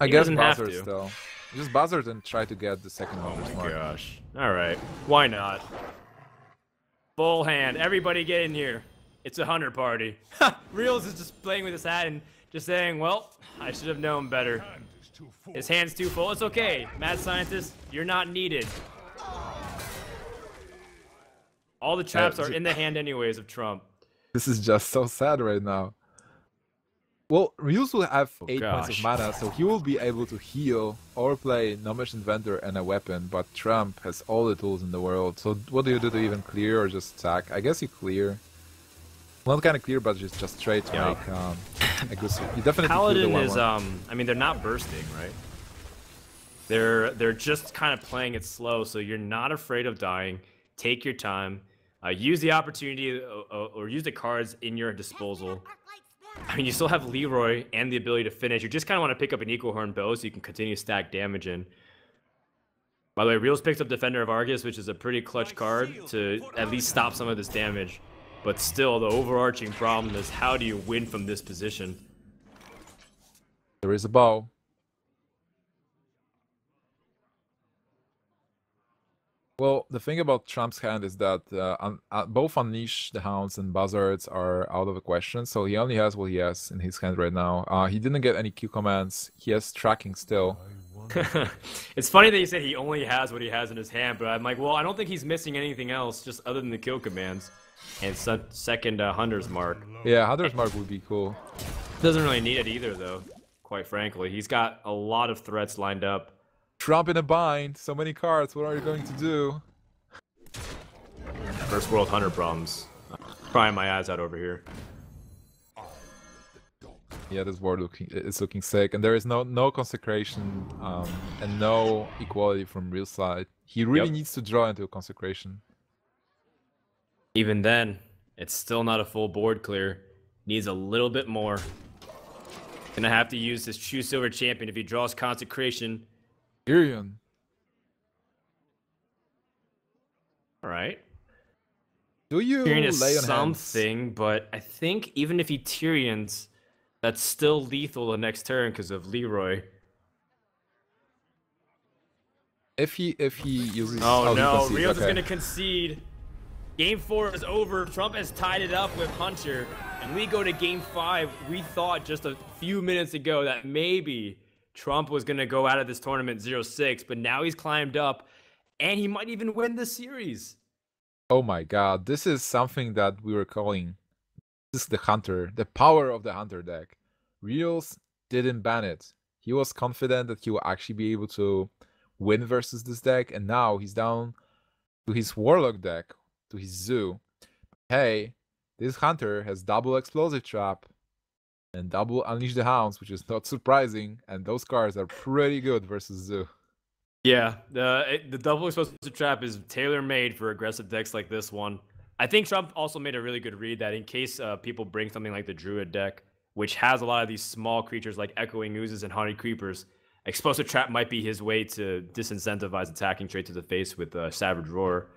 I guess Buzzard still. Just Buzzard and try to get the second Hunter's Mark. Oh my gosh! All right, why not? Full hand, everybody get in here. It's a hunter party. Realz is just playing with his hat and just saying, well, I should have known better. His hand's too full. It's okay, mad scientist. You're not needed. All the traps are in the hand anyways of Trump. This is just so sad right now. Well, Realz will have 8 points of mana, so he will be able to heal or play Gnomish Inventor and a weapon, but Trump has all the tools in the world. So what do you do to even clear or just attack? I guess you clear. Not kind of clear, but just straight to make a good... You definitely Paladin is, I mean, they're not bursting, right? They're just kind of playing it slow, so you're not afraid of dying. Take your time. Use the opportunity or use the cards in your disposal. I mean, you still have Leroy and the ability to finish. You just kind of want to pick up an Equal Horn Bow so you can continue to stack damage in. By the way, Realz picks up Defender of Argus, which is a pretty clutch card to at least stop some of this damage. But still, the overarching problem is how do you win from this position? There is a bow. Well, the thing about Trump's hand is that both Unleash the Hounds and Buzzards are out of the question, so he only has what he has in his hand right now. He didn't get any Q commands. He has tracking still. It's funny that you said he only has what he has in his hand, but I'm like, well, I don't think he's missing anything else, just other than the kill commands. And second Hunter's Mark. Yeah, Hunter's Mark would be cool. Doesn't really need it either, though, quite frankly. He's got a lot of threats lined up. Trump in a bind, so many cards, what are you going to do? First world hunter problems. Crying my eyes out over here. Yeah, this board is looking sick, and there is no consecration and no equality from Realz side. He really needs to draw into a consecration. Even then, it's still not a full board clear. Needs a little bit more. Gonna have to use this True Silver Champion if he draws consecration. Tyrion. Alright. Do you Tyrion is lay on something, hands? but I think even if he Tyrions, that's still lethal the next turn because of Leroy. If he uses... Oh no, Realz is gonna concede. Game 4 is over. Trump has tied it up with Hunter, and we go to Game 5. We thought just a few minutes ago that maybe Trump was going to go out of this tournament 0-6, but now he's climbed up, and he might even win the series. Oh my god, this is something that we were calling... This is the Hunter, the power of the Hunter deck. Realz didn't ban it. He was confident that he will actually be able to win versus this deck, and now he's down to his Warlock deck, to his Zoo. Hey, this Hunter has double Explosive Trap and double Unleash the Hounds, which is not surprising, and those cards are pretty good versus Zoo. Yeah, the double Explosive Trap is tailor-made for aggressive decks like this one. I think Trump also made a really good read that in case people bring something like the Druid deck, which has a lot of these small creatures like Echoing Oozes and Haunted Creepers, Explosive Trap might be his way to disincentivize attacking straight to the face with Savage Roar.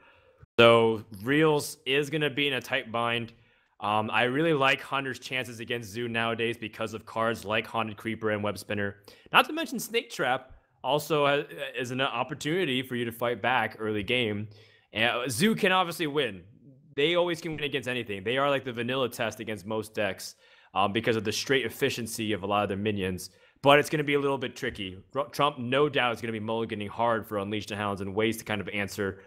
So Realz is going to be in a tight bind. I really like Hunter's chances against Zoo nowadays because of cards like Haunted Creeper and Web Spinner. Not to mention Snake Trap also is an opportunity for you to fight back early game. And Zoo can obviously win. they always can win against anything. They are like the vanilla test against most decks because of the straight efficiency of a lot of their minions. But it's going to be a little bit tricky. Trump, no doubt, is going to be mulliganing hard for Unleash the Hounds and ways to kind of answer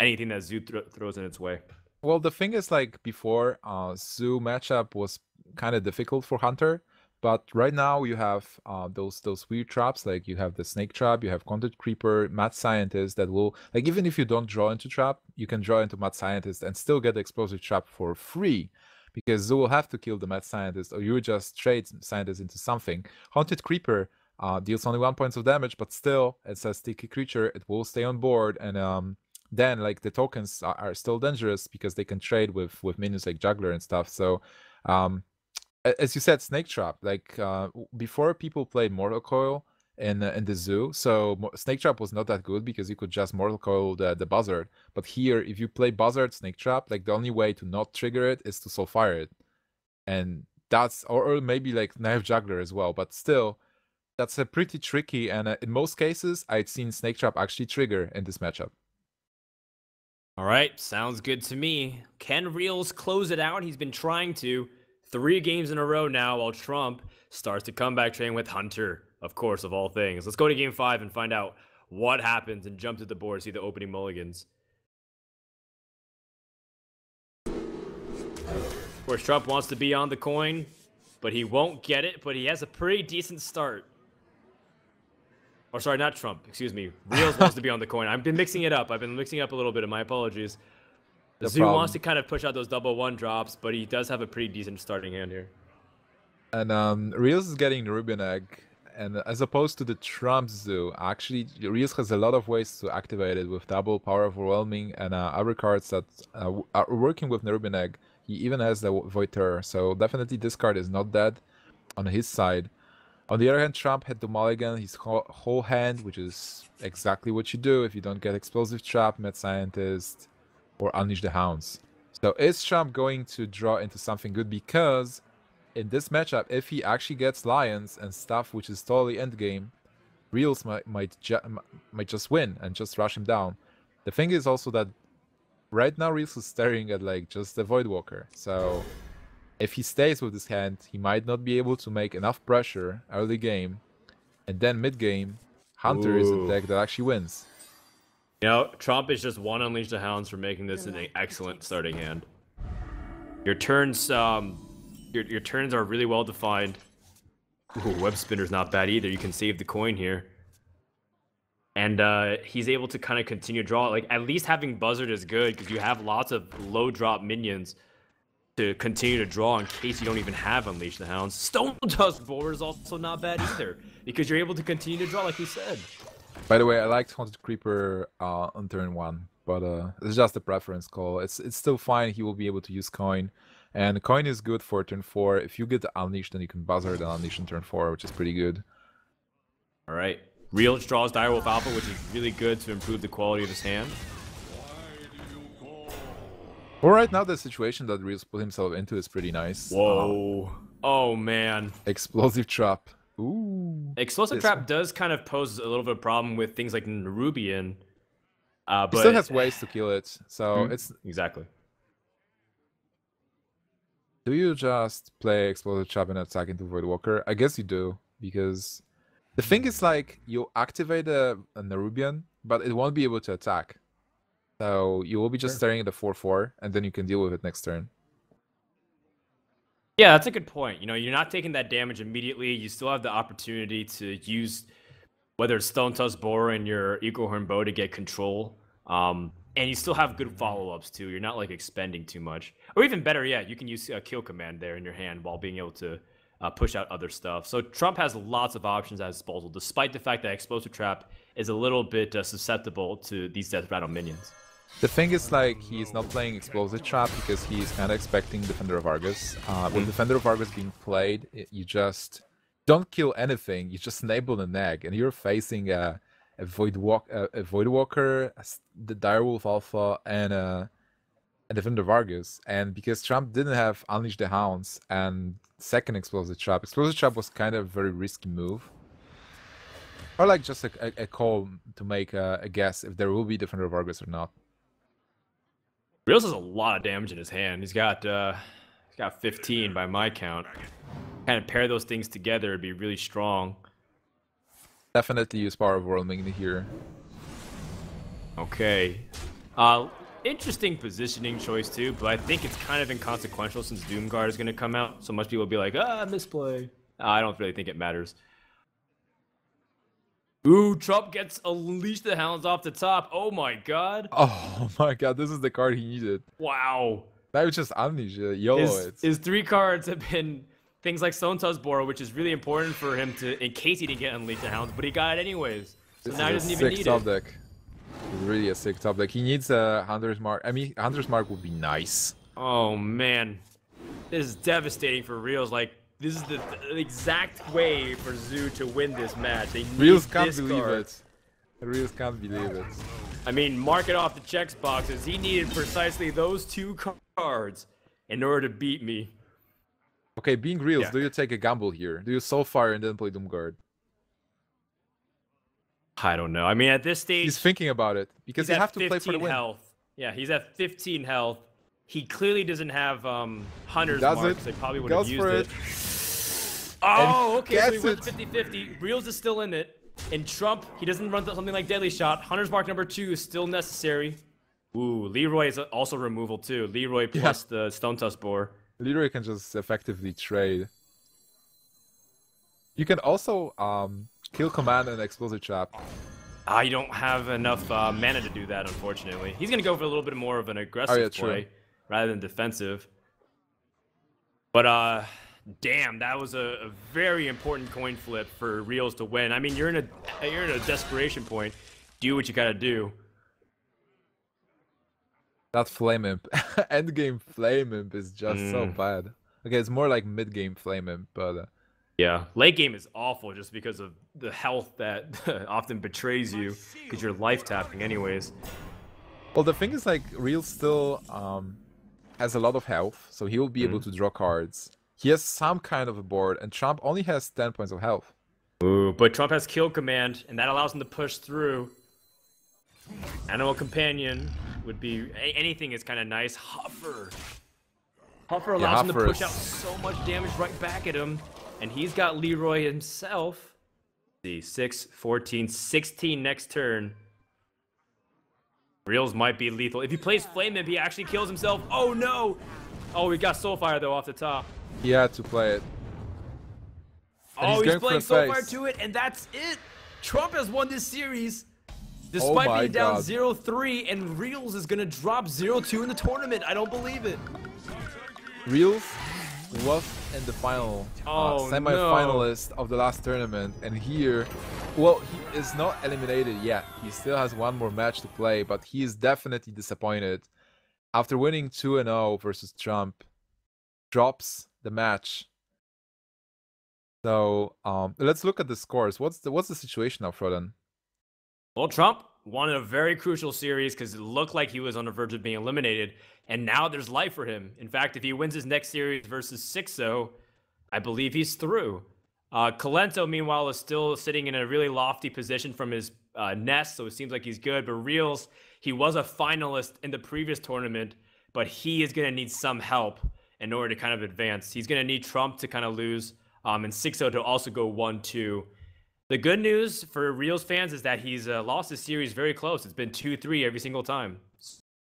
anything that Zoo throws in its way. Well, the thing is, like before, Zoo matchup was kind of difficult for Hunter, but right now you have those weird traps. Like you have the Snake Trap, you have Content Creeper, Mad Scientist that will, like, even if you don't draw into trap, you can draw into Mad Scientist and still get the Explosive Trap for free, because Zoo will have to kill the Mad Scientist, or you just trade Scientist into something. Haunted Creeper deals only 1 point of damage, but still, it's a sticky creature. It will stay on board, and then like the tokens are still dangerous because they can trade with minions like Juggler and stuff. So as you said, Snake Trap, like before people played Mortal Coil in the Zoo, so Snake Trap was not that good because you could just Mortal Coil the Buzzard. But here, if you play Buzzard Snake Trap, like the only way to not trigger it is to Soulfire it, and that's or maybe like Knife Juggler as well. But still, that's a pretty tricky, and in most cases, I'd seen Snake Trap actually trigger in this matchup. All right, sounds good to me. Can Realz close it out? He's been trying to 3 games in a row now, while Trump starts the comeback train with Hunter, of course, of all things. Let's go to game 5 and find out what happens and jump to the board, see the opening mulligans. Of course, Trump wants to be on the coin, but he won't get it, but he has a pretty decent start. Or sorry, not Trump, excuse me. Realz wants to be on the coin. I've been mixing it up. I've been mixing it up a little bit, and my apologies. Zoo wants to kind of push out those double 1 drops, but he does have a pretty decent starting hand here. And Realz is getting the Rubian Egg, and as opposed to the Trump Zoo, actually Realz has a lot of ways to activate it with double Power Overwhelming and other cards that are working with the Rubian Egg. He even has the Void Terror, so definitely this card is not dead on his side. On the other hand, Trump had to mulligan his whole hand, which is exactly what you do if you don't get Explosive Trap, Mad Scientist, or Unleash the Hounds. So is Trump going to draw into something good? Because in this matchup, if he actually gets Lions and stuff, which is totally endgame, Realz might just win and just rush him down. The thing is also that right now Realz is staring at like just the Voidwalker. So if he stays with his hand, he might not be able to make enough pressure early game, and then mid game, Hunter is a deck that actually wins. You know, Trump is just 1 Unleash the Hounds for making this an excellent starting hand. Your turns, your turns are really well defined. Ooh, Web Spinner's not bad either. You can save the coin here. And he's able to kind of continue to draw. Like, at least having Buzzard is good because you have lots of low drop minions to continue to draw in case you don't even have Unleash the Hounds. Stone Tusk Boar is also not bad either because you're able to continue to draw like we said. By the way, I liked Haunted Creeper on turn 1, but it's just a preference call. It's still fine. He will be able to use coin, and coin is good for turn 4. If you get the Unleash, then you can Buzzard and Unleash in turn 4, which is pretty good. All right, Realz draws Direwolf Alpha, which is really good to improve the quality of his hand. Well, right now the situation that Realz put himself into is pretty nice. Whoa! Oh man! Explosive Trap. Ooh. Explosive Trap does kind of pose a little bit of a problem with things like Nerubian. But he still has ways to kill it, so it's exactly. Do you just play Explosive Trap and attack into Voidwalker? I guess you do, because the thing is, like, you activate a Nerubian, but it won't be able to attack. So you will be just staring at the 4/4, and then you can deal with it next turn. Yeah, that's a good point. You know, you're not taking that damage immediately. You still have the opportunity to use whether it's Stone Tusk Boar and your Eagle Horn Bow to get control. And you still have good follow-ups too. You're not like expending too much. Or even better yet, you can use a kill command there in your hand while being able to push out other stuff. So Trump has lots of options at his disposal, despite the fact that Explosive Trap is a little bit susceptible to these Death Rattle minions. The thing is, like, he's not playing Explosive Trap because he's kind of expecting Defender of Argus. With Defender of Argus being played, you just don't kill anything. You just enable an egg, and you're facing a Voidwalker, the Direwolf Alpha, and Defender of Argus. And because Trump didn't have Unleash the Hounds and second Explosive Trap was kind of a very risky move. Or like just a call to make a guess if there will be Defender of Argus or not. Realz has a lot of damage in his hand. He's got 15 by my count. Kind of pair those things together, it'd be really strong. Definitely use Power of World Magnet here. Okay. Interesting positioning choice too, but I think it's kind of inconsequential since Doomguard is going to come out. So much people will be like, misplay. I don't really think it matters. Ooh, Trump gets Unleash the Hounds off the top. Oh my god. Oh my god, this is the card he needed. Wow. That was just Amnesia. YOLO His 3 cards have been things like Stone Tuskboro, which is really important for him to, in case he didn't get Unleash the Hounds, but he got it anyways. So this now he is doesn't a even sick need top it. deck. It's really a sick top deck. He needs a Hunter's Mark. I mean, Hunter's Mark would be nice. Oh man. This is devastating for Realz. Like, this is the exact way for Zoo to win this match. They need Realz can't this believe card. it. Realz can't believe it. I mean, mark it off the checks boxes. He needed precisely those 2 cards in order to beat me. Okay, being Realz, Yeah. do you take a gamble here? Do you Soulfire and then play Doomguard? I don't know. I mean, at this stage, He's thinking about it because you have to play for the win. Health. Yeah, he's at 15 health. He clearly doesn't have Hunter's Does Mark, it? so he probably would Goes have for used it. Oh, okay, so he gets went it. 50-50. Realz is still in it. And Trump, he doesn't run something like Deadly Shot. Hunter's Mark number 2 is still necessary. Ooh, Leroy is also removal too. Leroy plus the Stone Tusk Boar. Leroy can just effectively trade. You can also kill Command and Explosive Trap. You don't have enough mana to do that, unfortunately. He's going to go for a little bit more of an aggressive play rather than defensive. But, damn, that was a very important coin flip for Realz to win. I mean, you're in a desperation point. Do what you got to do. That Flame Imp. Endgame Flame Imp is just so bad. Okay, it's more like mid-game Flame Imp, but... Yeah, late game is awful just because of the health that often betrays you because you're life tapping anyways. Well, the thing is, like, Realz still has a lot of health, so he will be able to draw cards. He has some kind of a board, and Trump only has 10 points of health. Ooh, but Trump has Kill Command, and that allows him to push through. Animal Companion would be... Anything is kind of nice. Huffer allows him to push out so much damage right back at him. And he's got Leroy himself. Let's see, 6, 14, 16 next turn. Realz might be lethal. If he plays Flame Imp, he actually kills himself. Oh no! Oh, we got Soulfire though off the top. He had to play it. And he's playing Soulfire to it, and that's it. Trump has won this series. Despite being down 0-3, and Realz is gonna drop 0-2 in the tournament. I don't believe it. Realz was in the final, semi-finalist of the last tournament, and here, well, he is not eliminated yet. He still has one more match to play, but he is definitely disappointed. After winning 2-0 versus Trump, drops the match. So let's look at the scores. What's the situation now, Froden? Well, Trump won a very crucial series because it looked like he was on the verge of being eliminated, and now there's life for him. In fact, if he wins his next series versus 6-0, I believe he's through. Colento, meanwhile, is still sitting in a really lofty position from his nest, so it seems like he's good. But Realz, he was a finalist in the previous tournament, but he is going to need some help in order to kind of advance. He's going to need Trump to kind of lose, and 6-0 to also go 1-2. The good news for Realz fans is that he's lost his series very close. It's been 2-3 every single time.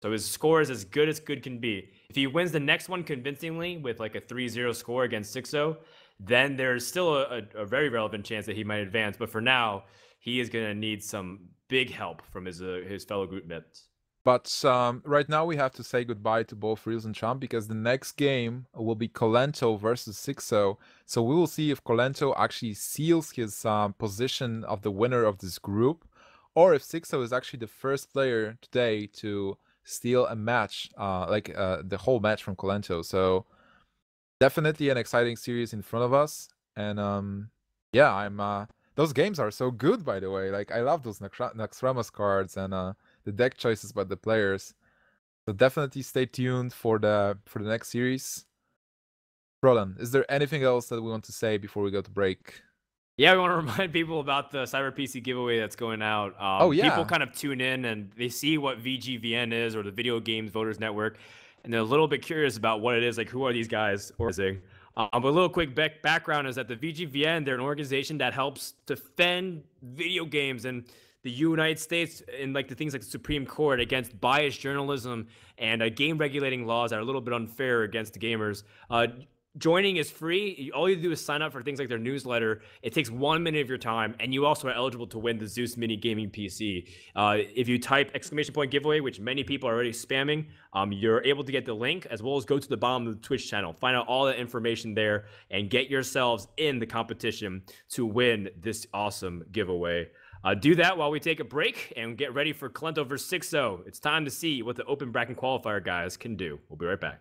So his score is as good can be. If he wins the next one convincingly with like a 3-0 score against 6-0, then there's still a very relevant chance that he might advance. But for now, he is going to need some big help from his fellow group mates. But right now we have to say goodbye to both Realz and Trump because the next game will be Colento versus 6-0. So we will see if Colento actually seals his position of the winner of this group, or if 6-0 is actually the first player today to steal a match, the whole match from Colento. So definitely an exciting series in front of us. And yeah, those games are so good, by the way. Like, I love those Naxxramas cards and the deck choices by the players. So definitely stay tuned for the next series. Roland, is there anything else that we want to say before we go to break? Yeah, we want to remind people about the Cyber PC giveaway that's going out. Oh People yeah. kind of tune in and they see what VGVN is, or the Video Games Voters Network, and they're a little bit curious about what it is. Like, who are these guys organizing? But a little quick background is that the VGVN, they're an organization that helps defend video games and the United States in like the things like the Supreme Court against biased journalism and game regulating laws that are a little bit unfair against the gamers. Joining is free. All you do is sign up for things like their newsletter. It takes 1 minute of your time, and you also are eligible to win the Zeus Mini Gaming PC. If you type !giveaway, which many people are already spamming, you're able to get the link, as well as go to the bottom of the Twitch channel, find out all the information there, and get yourselves in the competition to win this awesome giveaway. Do that while we take a break and get ready for Kalento vs. 6-0. It's time to see what the Open Bracket Qualifier guys can do. We'll be right back.